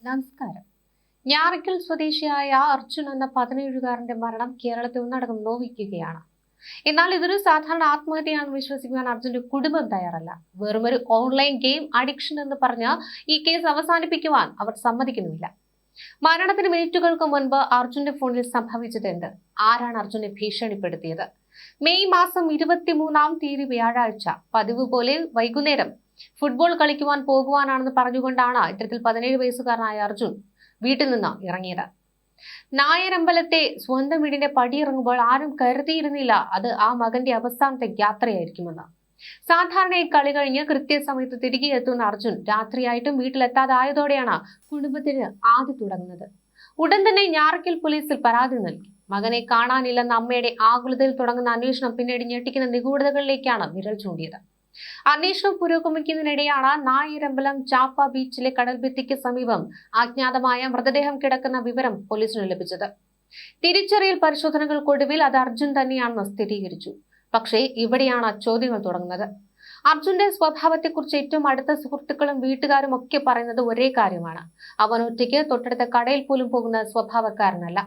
നമസ്കാരം. ഞാറയ്ക്കൽ സ്വദേശിയായ അർജുൻ എന്ന 17-കാരന്റെ മരണം കേരളത്തിൽ ഒന്നടങ്കം നോവിക്കുകയാണ്. എന്നാൽ ഇതൊരു സാധാരണ ആത്മഹത്യയാണെന്ന് വിശ്വസിക്കുവാൻ അർജുന്റെ കുടുംബം തയ്യാറല്ല. വെറുമൊരു ഓൺലൈൻ ഗെയിം അഡിക്ഷൻ എന്ന് പറഞ്ഞ് ഈ കേസ് അവസാനിപ്പിക്കുവാൻ അവർ സമ്മതിക്കുന്നുമില്ല. മരണത്തിന് മിനിറ്റുകൾക്ക് മുൻപ് അർജുന്റെ ഫോണിൽ സംഭവിച്ചത് എന്ത്? ആരാണ് അർജുനെ ഭീഷണിപ്പെടുത്തിയത്? മെയ് മാസം 23-ാം തീയതി വ്യാഴാഴ്ച പതിവ് പോലെ വൈകുന്നേരം ഫുട്ബോൾ കളിക്കുവാൻ പോകുവാനാണെന്ന് പറഞ്ഞുകൊണ്ടാണ് ഇത്തരത്തിൽ 17 വയസ്സുകാരനായ അർജുൻ വീട്ടിൽ നിന്ന് ഇറങ്ങിയത്. നായരമ്പലത്തെ സ്വന്തം വീടിന്റെ പടിയിറങ്ങുമ്പോൾ ആരും കരുതിയിരുന്നില്ല അത് ആ മകന്റെ അവസാനത്തെ യാത്രയായിരിക്കുമെന്ന്. സാധാരണയായി കളി കഴിഞ്ഞ് കൃത്യസമയത്ത് തിരികെ എത്തുന്ന അർജുൻ രാത്രിയായിട്ടും വീട്ടിലെത്താതായതോടെയാണ് കുടുംബത്തിന് ആദ്യ തുടങ്ങുന്നത്. ഉടൻ തന്നെ ഞാറയ്ക്കൽ പോലീസിൽ പരാതി നൽകി. മകനെ കാണാനില്ലെന്ന അമ്മയുടെ ആകുലതയിൽ തുടങ്ങുന്ന അന്വേഷണം പിന്നീട് ഞെട്ടിക്കുന്ന നിഗൂഢതകളിലേക്കാണ് വിരൽ ചൂണ്ടിയത്. അന്വേഷണം പുരോഗമിക്കുന്നതിനിടെയാണ് നായരമ്പലം ചാപ്പ ബീച്ചിലെ കടൽഭിത്തിക്ക് സമീപം അജ്ഞാതമായ മൃതദേഹം കിടക്കുന്ന വിവരം പോലീസിന് ലഭിച്ചത്. തിരിച്ചറിയൽ പരിശോധനകൾക്കൊടുവിൽ അത് അർജുൻ തന്നെയാണെന്ന് സ്ഥിരീകരിച്ചു. പക്ഷേ ഇവിടെയാണ് ചോദ്യങ്ങൾ തുടങ്ങുന്നത്. അർജുന്റെ സ്വഭാവത്തെക്കുറിച്ച് ഏറ്റവും അടുത്ത സുഹൃത്തുക്കളും വീട്ടുകാരും ഒക്കെ പറയുന്നത് ഒരേ കാര്യമാണ്. അവൻ ഒറ്റയ്ക്ക് തൊട്ടടുത്ത കടയിൽ പോലും പോകുന്ന സ്വഭാവക്കാരനല്ല.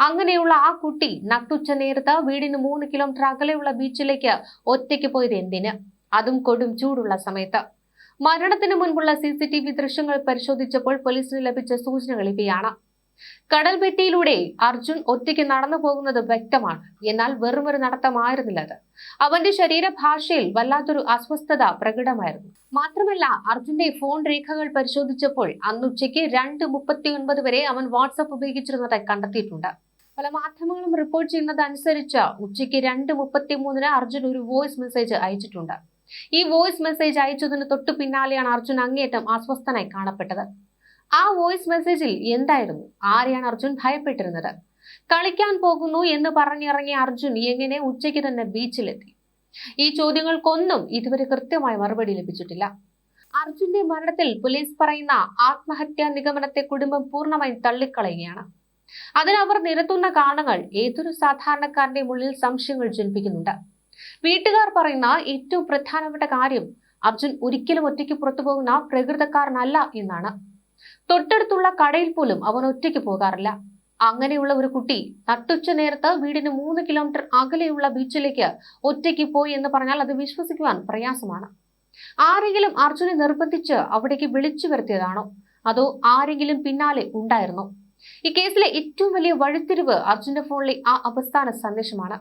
അങ്ങനെയുള്ള ആ കുട്ടി നട്ടുച്ച നേരത്ത് വീടിന് 3 കിലോമീറ്റർ അകലെയുള്ള ബീച്ചിലേക്ക് ഒറ്റയ്ക്ക് പോയത് എന്തിന്? അതും കൊടും ചൂടുള്ള സമയത്ത്. മരണത്തിന് മുൻപുള്ള CCTV ദൃശ്യങ്ങൾ പരിശോധിച്ചപ്പോൾ പോലീസിന് ലഭിച്ച സൂചനകൾ ഇവയാണ്. കടൽഭിത്തിയിലൂടെ അർജുൻ ഒറ്റയ്ക്ക് നടന്നു പോകുന്നത് വ്യക്തമാണ്. എന്നാൽ വെറുമൊരു നടത്തമായിരുന്നില്ല അത്. അവന്റെ ശരീരഭാഷയിൽ വല്ലാത്തൊരു അസ്വസ്ഥത പ്രകടമായിരുന്നു. മാത്രമല്ല അർജുന്റെ ഫോൺ രേഖകൾ പരിശോധിച്ചപ്പോൾ അന്നുച്ചയ്ക്ക് 2:39 വരെ അവൻ വാട്സ്ആപ്പ് ഉപയോഗിച്ചിരുന്നതായി കണ്ടെത്തിയിട്ടുണ്ട്. പല മാധ്യമങ്ങളും റിപ്പോർട്ട് ചെയ്യുന്നത് അനുസരിച്ച് ഉച്ചയ്ക്ക് 2:33 അർജുൻ ഒരു വോയിസ് മെസ്സേജ് അയച്ചിട്ടുണ്ട്. ഈ വോയിസ് മെസ്സേജ് അയച്ചതിന് തൊട്ടു പിന്നാലെയാണ് അർജുൻ അങ്ങേയറ്റം അസ്വസ്ഥനായി കാണപ്പെട്ടത്. ആ വോയിസ് മെസ്സേജിൽ എന്തായിരുന്നു? ആരെയാണ് അർജുൻ ഭയപ്പെട്ടിരുന്നത്? കളിക്കാൻ പോകുന്നു എന്ന് പറഞ്ഞിറങ്ങിയ അർജുൻ എങ്ങനെ ഉച്ചയ്ക്ക് തന്നെ ബീച്ചിലെത്തി? ഈ ചോദ്യങ്ങൾക്കൊന്നും ഇതുവരെ കൃത്യമായ മറുപടി ലഭിച്ചിട്ടില്ല. അർജുന്റെ മരണത്തിൽ പോലീസ് പറയുന്ന ആത്മഹത്യാ നിഗമനത്തെ കുടുംബം പൂർണ്ണമായും തള്ളിക്കളയുകയാണ്. അതിനവർ നിരത്തുന്ന കാരണങ്ങൾ ഏതൊരു സാധാരണക്കാരന്റെ ഉള്ളിൽ സംശയങ്ങൾ ജനിപ്പിക്കുന്നുണ്ട്. വീട്ടുകാർ പറയുന്ന ഏറ്റവും പ്രധാനപ്പെട്ട കാര്യം അർജുൻ ഒരിക്കലും ഒറ്റയ്ക്ക് പുറത്തു പോകുന്ന പ്രകൃതക്കാരനല്ല എന്നാണ്. തൊട്ടടുത്തുള്ള കടയിൽ പോലും അവൻ ഒറ്റയ്ക്ക് പോകാറില്ല. അങ്ങനെയുള്ള ഒരു കുട്ടി നട്ടുച്ച നേരത്ത് വീടിന് 3 കിലോമീറ്റർ അകലെയുള്ള ബീച്ചിലേക്ക് ഒറ്റയ്ക്ക് പോയി എന്ന് പറഞ്ഞാൽ അത് വിശ്വസിക്കുവാൻ പ്രയാസമാണ്. ആരെങ്കിലും അർജുനെ നിർബന്ധിച്ച് അവിടേക്ക് വിളിച്ചു വരുത്തിയതാണോ? അതോ ആരെങ്കിലും പിന്നാലെ ഉണ്ടായിരുന്നോ? ഈ കേസിലെ ഏറ്റവും വലിയ വഴിത്തിരിവ് അർജുന്റെ ഫോണിലെ ആ അവസാന സന്ദേശമാണ്.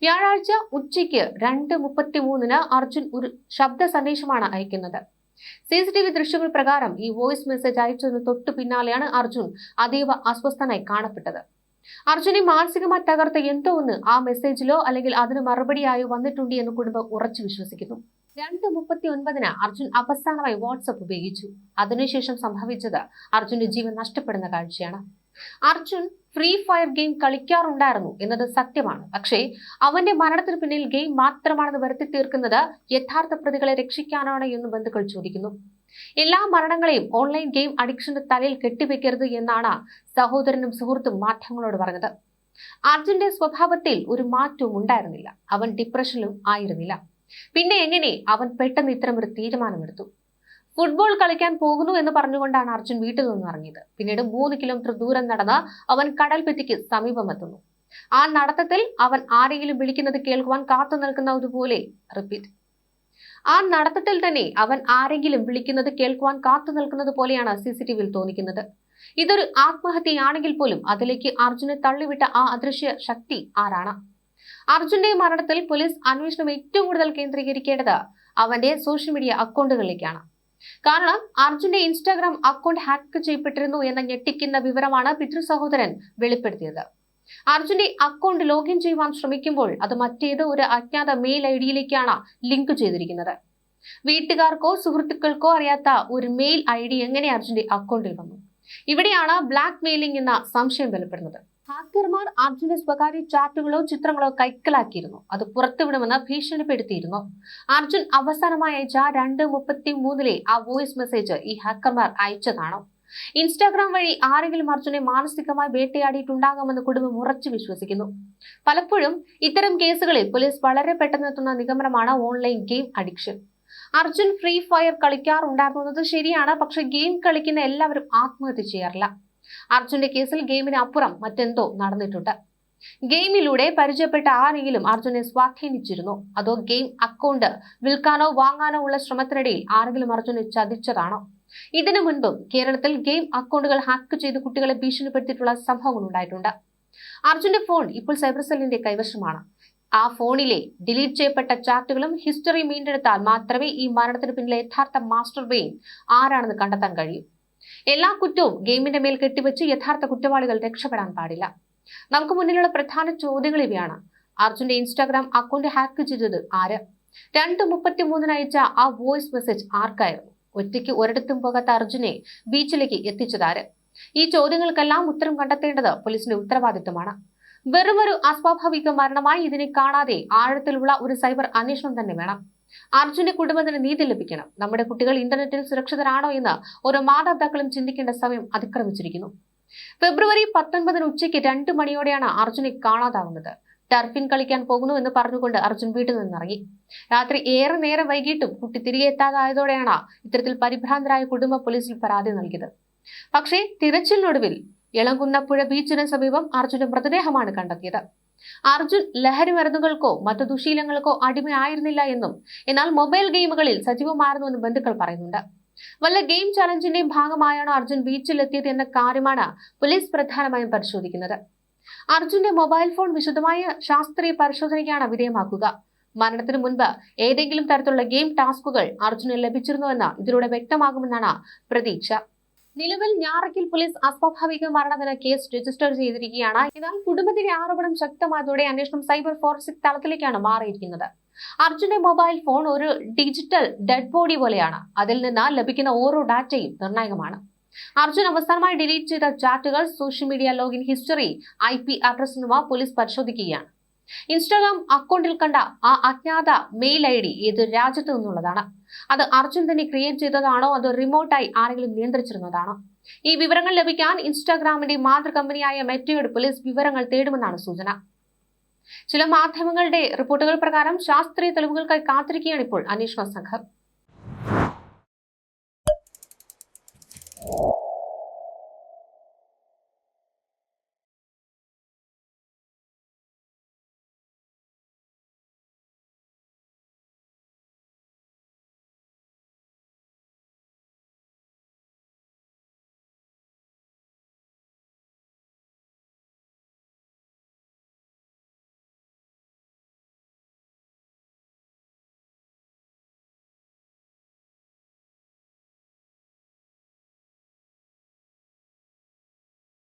വ്യാഴാഴ്ച ഉച്ചയ്ക്ക് 2:33 അർജുൻ ഒരു ശബ്ദ സന്ദേശമാണ് അയക്കുന്നത്. CCTV ദൃശ്യങ്ങൾ പ്രകാരം ഈ വോയിസ് മെസ്സേജ് അയച്ചതിന് തൊട്ടു പിന്നാലെയാണ് അർജുൻ അതീവ അസ്വസ്ഥനായി കാണപ്പെട്ടത്. അർജുനെ മാനസികമായി തകർത്ത എന്തോ ഒന്ന് ആ മെസ്സേജിലോ അല്ലെങ്കിൽ അതിന് മറുപടിയായോ വന്നിട്ടുണ്ട് എന്ന് കുടുംബം ഉറച്ചു വിശ്വസിക്കുന്നു. 2:39 അർജുൻ അവസാനമായി വാട്സ്ആപ്പ് ഉപയോഗിച്ചു. അതിനുശേഷം സംഭവിച്ചത് അർജുന്റെ ജീവൻ നഷ്ടപ്പെടുന്ന കാഴ്ചയാണ്. അർജുൻ ഫ്രീ ഫയർ ഗെയിം കളിക്കാറുണ്ടായിരുന്നു എന്നത് സത്യമാണ്. പക്ഷേ അവന്റെ മരണത്തിന് പിന്നിൽ ഗെയിം മാത്രമാണെന്ന് വരുത്തി തീർക്കുന്നത് യഥാർത്ഥ പ്രതികളെ രക്ഷിക്കാനാണ് എന്ന് ബന്ധുക്കൾ ചോദിക്കുന്നു. എല്ലാ മരണങ്ങളെയും ഓൺലൈൻ ഗെയിം അഡിക്ഷന്റെ തലയിൽ കെട്ടിവെക്കരുത് എന്നാണ് സഹോദരനും സുഹൃത്തും മാധ്യമങ്ങളോട് പറഞ്ഞത്. അർജുന്റെ സ്വഭാവത്തിൽ ഒരു മാറ്റവും ഉണ്ടായിരുന്നില്ല. അവൻ ഡിപ്രഷനിലും ആയിരുന്നില്ല. പിന്നെ എങ്ങനെ അവൻ പെട്ടെന്ന് ഇത്തരമൊരു തീരുമാനമെടുത്തു? ഫുട്ബോൾ കളിക്കാൻ പോകുന്നു എന്ന് പറഞ്ഞുകൊണ്ടാണ് അർജുൻ വീട്ടിൽ നിന്ന് ഇറങ്ങിയത്. പിന്നീട് 3 കിലോമീറ്റർ ദൂരം നടന്ന് അവൻ കടൽഭിത്തിക്ക് സമീപമെത്തുന്നു. ആ നടത്തത്തിൽ അവൻ ആരെങ്കിലും വിളിക്കുന്നത് കേൾക്കുവാൻ കാത്തു നിൽക്കുന്നതുപോലെ ആ നടത്തത്തിൽ തന്നെ അവൻ ആരെങ്കിലും വിളിക്കുന്നത് കേൾക്കുവാൻ കാത്തു നിൽക്കുന്നത് പോലെയാണ് CCTVയിൽ തോന്നിക്കുന്നത്. ഇതൊരു ആത്മഹത്യയാണെങ്കിൽ പോലും അതിലേക്ക് അർജുനെ തള്ളിവിട്ട ആ അദൃശ്യ ശക്തി ആരാണ്? അർജുന്റെ മരണത്തിൽ പോലീസ് അന്വേഷണം ഏറ്റവും കൂടുതൽ കേന്ദ്രീകരിക്കേണ്ടത് അവന്റെ സോഷ്യൽ മീഡിയ അക്കൗണ്ടുകളിലേക്കാണ്. കാരണം അർജുന്റെ ഇൻസ്റ്റാഗ്രാം അക്കൗണ്ട് ഹാക്ക് ചെയ്യപ്പെട്ടിരുന്നു എന്ന ഞെട്ടിക്കുന്ന വിവരമാണ് പിതൃ സഹോദരൻ വെളിപ്പെടുത്തിയത്. അർജുന്റെ അക്കൗണ്ട് ലോഗിൻ ചെയ്യുവാൻ ശ്രമിക്കുമ്പോൾ അത് മറ്റേതോ ഒരു അജ്ഞാത മെയിൽ ID-യിലേക്കാണ് ലിങ്ക് ചെയ്തിരിക്കുന്നത്. വീട്ടുകാർക്കോ സുഹൃത്തുക്കൾക്കോ അറിയാത്ത ഒരു മെയിൽ ID എങ്ങനെ അർജുന്റെ അക്കൗണ്ടിൽ വന്നു? ഇവിടെയാണ് ബ്ലാക്ക് മെയിലിംഗ് എന്ന സംശയം ബലപ്പെടുന്നത്. ഹാക്കർമാർ അർജുന്റെ സ്വകാര്യ ചാറ്റുകളോ ചിത്രങ്ങളോ കൈക്കലാക്കിയിരുന്നു. അത് പുറത്തുവിടുമെന്ന് ഭീഷണിപ്പെടുത്തിയിരുന്നു. അർജുൻ അവസാനമായി അയച്ച 2:33 ആ വോയിസ് മെസ്സേജ് ഈ ഹാക്കർമാർ അയച്ചതാണോ? ഇൻസ്റ്റാഗ്രാം വഴി ആരെങ്കിലും അർജുനെ മാനസികമായി വേട്ടയാടിയിട്ടുണ്ടാകാമെന്ന് കുടുംബം ഉറച്ചു വിശ്വസിക്കുന്നു. പലപ്പോഴും ഇത്തരം കേസുകളിൽ പോലീസ് വളരെ പെട്ടെന്ന് എത്തുന്ന നിഗമനമാണ് online game addiction. Arjun free fire കളിക്കാറുണ്ടായിരുന്നത് ശരിയാണ്, പക്ഷെ ഗെയിം കളിക്കുന്ന എല്ലാവരും ആത്മഹത്യ ചെയ്യാറില്ല. അർജുന്റെ കേസിൽ ഗെയിമിന് അപ്പുറം മറ്റെന്തോ നടന്നിട്ടുണ്ട്. ഗെയിമിലൂടെ പരിചയപ്പെട്ട ആരെങ്കിലും അർജുനെ സ്വാധീനിച്ചിരുന്നോ, അതോ ഗെയിം അക്കൗണ്ട് വിൽക്കാനോ വാങ്ങാനോ ഉള്ള ശ്രമത്തിനിടയിൽ ആരെങ്കിലും അർജുനെ ചതിച്ചതാണോ? ഇതിനു മുൻപും കേരളത്തിൽ ഗെയിം അക്കൗണ്ടുകൾ ഹാക്ക് ചെയ്ത് കുട്ടികളെ ഭീഷണിപ്പെടുത്തിയിട്ടുള്ള സംഭവങ്ങൾ ഉണ്ടായിട്ടുണ്ട്. അർജുന്റെ ഫോൺ ഇപ്പോൾ സൈബർ സെല്ലിന്റെ കൈവശമാണ്. ആ ഫോണിലെ ഡിലീറ്റ് ചെയ്യപ്പെട്ട ചാറ്റുകളും ഹിസ്റ്ററിയും വീണ്ടെടുത്താൽ മാത്രമേ ഈ മരണത്തിന് പിന്നിലെ യഥാർത്ഥ മാസ്റ്റർ ബ്രെയിൻ ആരാണെന്ന് കണ്ടെത്താൻ കഴിയൂ. എല്ലാ കുറ്റവും ഗെയിമിന്റെ മേൽ കെട്ടിവെച്ച് യഥാർത്ഥ കുറ്റവാളികൾ രക്ഷപ്പെടാൻ പാടില്ല. നമുക്ക് മുന്നിലുള്ള പ്രധാന ചോദ്യങ്ങൾ ഇവയാണ്. അർജുന്റെ ഇൻസ്റ്റാഗ്രാം അക്കൗണ്ട് ഹാക്ക് ചെയ്തത് ആര്? 2:33 അയച്ച ആ വോയിസ് മെസ്സേജ് ആർക്കായിരുന്നു? ഒറ്റയ്ക്ക് ഒരിടത്തും പോകാത്ത അർജുനെ ബീച്ചിലേക്ക് എത്തിച്ചതാര്? ഈ ചോദ്യങ്ങൾക്കെല്ലാം ഉത്തരം കണ്ടെത്തേണ്ടത് പോലീസിന്റെ ഉത്തരവാദിത്തമാണ്. വെറുമൊരു അസ്വാഭാവിക മരണമായി ഇതിനെ കാണാതെ ആഴത്തിലുള്ള ഒരു സൈബർ അന്വേഷണം തന്നെ വേണം. അർജുന്റെ കുടുംബത്തിന് നീതി ലഭിക്കണം. നമ്മുടെ കുട്ടികൾ ഇന്റർനെറ്റിൽ സുരക്ഷിതരാണോ എന്ന് ഓരോ മാതാപിതാക്കളും ചിന്തിക്കേണ്ട സമയം അതിക്രമിച്ചിരിക്കുന്നു. ഫെബ്രുവരി 19 ഉച്ചയ്ക്ക് 2 മണിയോടെയാണ് അർജുനെ കാണാതാവുന്നത്. ടർഫിൻ കളിക്കാൻ പോകുന്നു എന്ന് പറഞ്ഞുകൊണ്ട് അർജുൻ വീട്ടിൽ നിന്നിറങ്ങി. രാത്രി ഏറെ നേരം വൈകിട്ടും കുട്ടി തിരികെ എത്താതായതോടെയാണ് ഇത്തരത്തിൽ പരിഭ്രാന്തരായ കുടുംബ പോലീസിൽ പരാതി നൽകിയത്. പക്ഷേ തിരച്ചിലിനൊടുവിൽ എളങ്കുന്നപ്പുഴ ബീച്ചിന് സമീപം അർജുന്റെ മൃതദേഹമാണ് കണ്ടെത്തിയത്. അർജുൻ ലഹരി മരുന്നുകൾക്കോ മറ്റു ദുശീലങ്ങൾക്കോ അടിമയായിരുന്നില്ല എന്നും, എന്നാൽ മൊബൈൽ ഗെയിമുകളിൽ സജീവമായിരുന്നുവെന്നും ബന്ധുക്കൾ പറയുന്നുണ്ട്. വല്ല ഗെയിം ചലഞ്ചിന്റെയും ഭാഗമായാണ് അർജുൻ ബീച്ചിലെത്തിയത് എന്ന കാര്യമാണ് പോലീസ് പ്രധാനമായും പരിശോധിക്കുന്നത്. അർജുന്റെ മൊബൈൽ ഫോൺ വിശദമായ ശാസ്ത്രീയ പരിശോധനയ്ക്കാണ് വിധേയമാക്കുക. മരണത്തിന് മുൻപ് ഏതെങ്കിലും തരത്തിലുള്ള ഗെയിം ടാസ്കുകൾ അർജുന് ലഭിച്ചിരുന്നുവെന്ന് ഇതിലൂടെ വ്യക്തമാകുമെന്നാണ് പ്രതീക്ഷ. നിലവിൽ ഞാറയ്ക്കൽ പോലീസ് അസ്വാഭാവിക മരണത്തിന് കേസ് രജിസ്റ്റർ ചെയ്തിരിക്കുകയാണ്. എന്നാൽ കുടുംബത്തിന്റെ ആരോപണം ശക്തമായതോടെ അന്വേഷണം സൈബർ ഫോറൻസിക് തലത്തിലേക്കാണ് മാറിയിരിക്കുന്നത്. അർജുന്റെ മൊബൈൽ ഫോൺ ഒരു ഡിജിറ്റൽ ഡെഡ് ബോഡി പോലെയാണ്. അതിൽ നിന്ന് ലഭിക്കുന്ന ഓരോ ഡാറ്റയും നിർണായകമാണ്. അർജുൻ അവസാനമായി ഡിലീറ്റ് ചെയ്ത ചാറ്റുകൾ, social media login history, IP address എന്നിവ പോലീസ് പരിശോധിക്കുകയാണ്. ഇൻസ്റ്റാഗ്രാം അക്കൗണ്ടിൽ കണ്ട ആ അജ്ഞാത മെയിൽ ID ഏത് രാജ്യത്തു നിന്നുള്ളതാണ്? അത് അർജുൻ തന്നെ ക്രിയേറ്റ് ചെയ്തതാണോ, അതോ റിമോട്ടായി ആരെങ്കിലും നിയന്ത്രിച്ചിരുന്നതാണോ? ഈ വിവരങ്ങൾ ലഭിക്കാൻ ഇൻസ്റ്റാഗ്രാമിന്റെ മാതൃകമ്പനിയായ മെറ്റയോട് പോലീസ് വിവരങ്ങൾ തേടുമെന്നാണ് സൂചന. ചില മാധ്യമങ്ങളുടെ റിപ്പോർട്ടുകൾ പ്രകാരം ശാസ്ത്രീയ തെളിവുകൾക്കായി കാത്തിരിക്കുകയാണ് ഇപ്പോൾ അന്വേഷണ സംഘം.